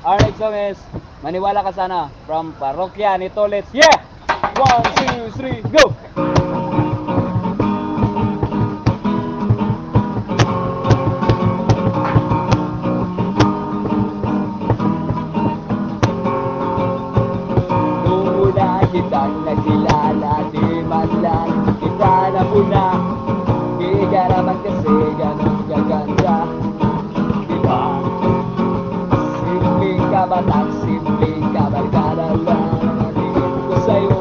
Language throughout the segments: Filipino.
Our next song is Maniwala Ka Sana from Parokya ni Tolets. Yeah! 1, 2, 3, go! Nung una kitang nakilala, di man lang kita napuna. Di ka naman kasi ganun kaganda, diba? Simpleng kabataan, simpleng kabarkada lang ang tingin ko sa'yo.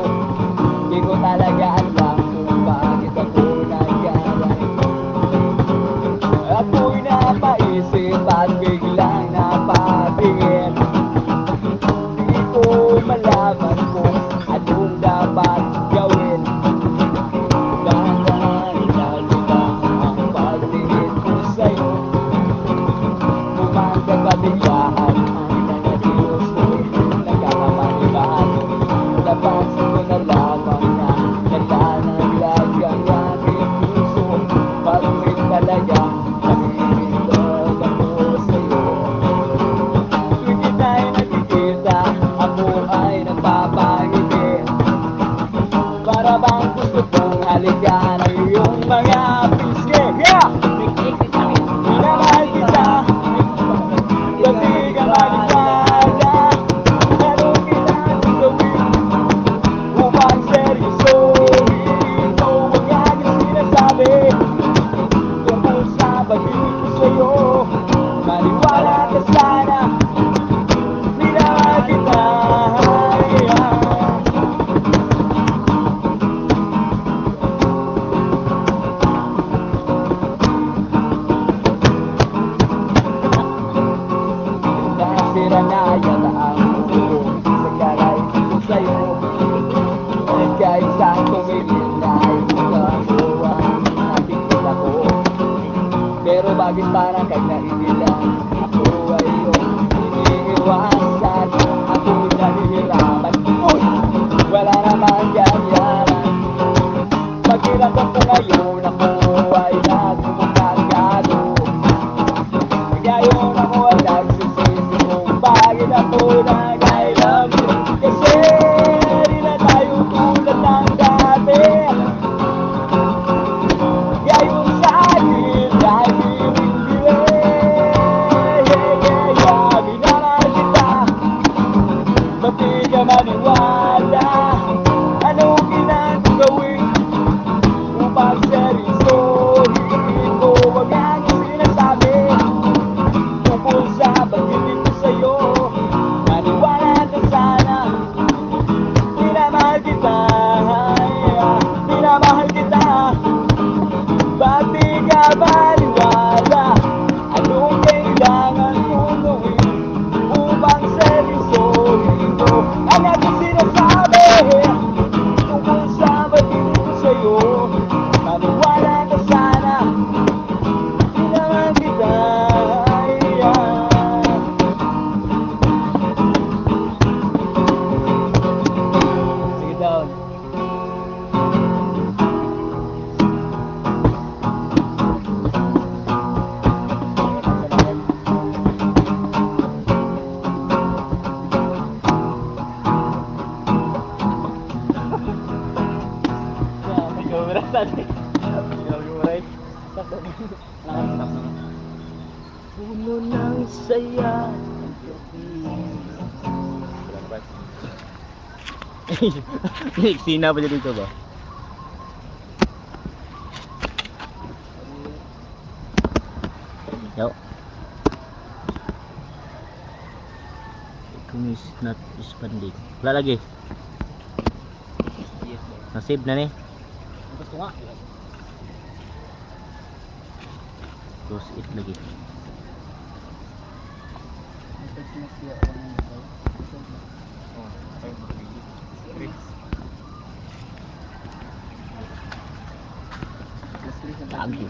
Di ko talaga alam kung bakit ako nagkaganito. Ako'y napaisip at biglang napatingin. Di ko malaman kung anong dapat gawin. Dahan-dahan nalutang ang pagtingin ko sa'yo. Bumagkat pa biglaan ang mga kilos ko'y nagkakamanibago. Napansin ko na lamang na nalanaglag ang aking puso. Bakit talaga nanginginig ako sa'yo? Tuwing kita'y nakikita, ako ay nagpapangiti. Para bang gusto kong halikan ang iyong mga pisngi. Yeah! Minamahal kita, pati ka maniwala. Meron kitang gawin upang seryosohin mo ang aking sinasabi tungkol sa pag-ibig ko sa'yo. Maniwala ka sana, minamahal kita. Nasira na yata ang mundo sa karaisip ko sa'yo. At kahit saan tumingin na ikaw ang nakikita ko. Pero bakit parang kag naibilang ako ay iyong iniiwasan. Ako nahihirapan, uy! Wala namang ganyanan. Pagkiramdam ko ngayon, ako ay nagmumagado. Ngayon ako ay nagsisisi kung bakit ako nag-I love you. Kasi di na tayo tulad ng dati. Ngayon sa akin ay hiling-hiling. Minamahal kita, pati ka maniwala. Anong ginagawin upang seryosohin ko ang aking sinasabi tungkol sa pag-ibig ko sa'yo? Maniwala ka sana, minamahal kita, minamahal kita. Ba't di ka maniwala? Anong kailangan kong gawin upang seryosohin ko ang aking sinasabi tungkol sa pag-ibig ko sa'yo? Maniwala ka sana, minamahal kita. Sige down. Puno ng saya. Sina pa dito ba? Yo. Kung is not responding. Wala lagi. Nasave na ni. Gusto nga. Close it lagi. Lagi.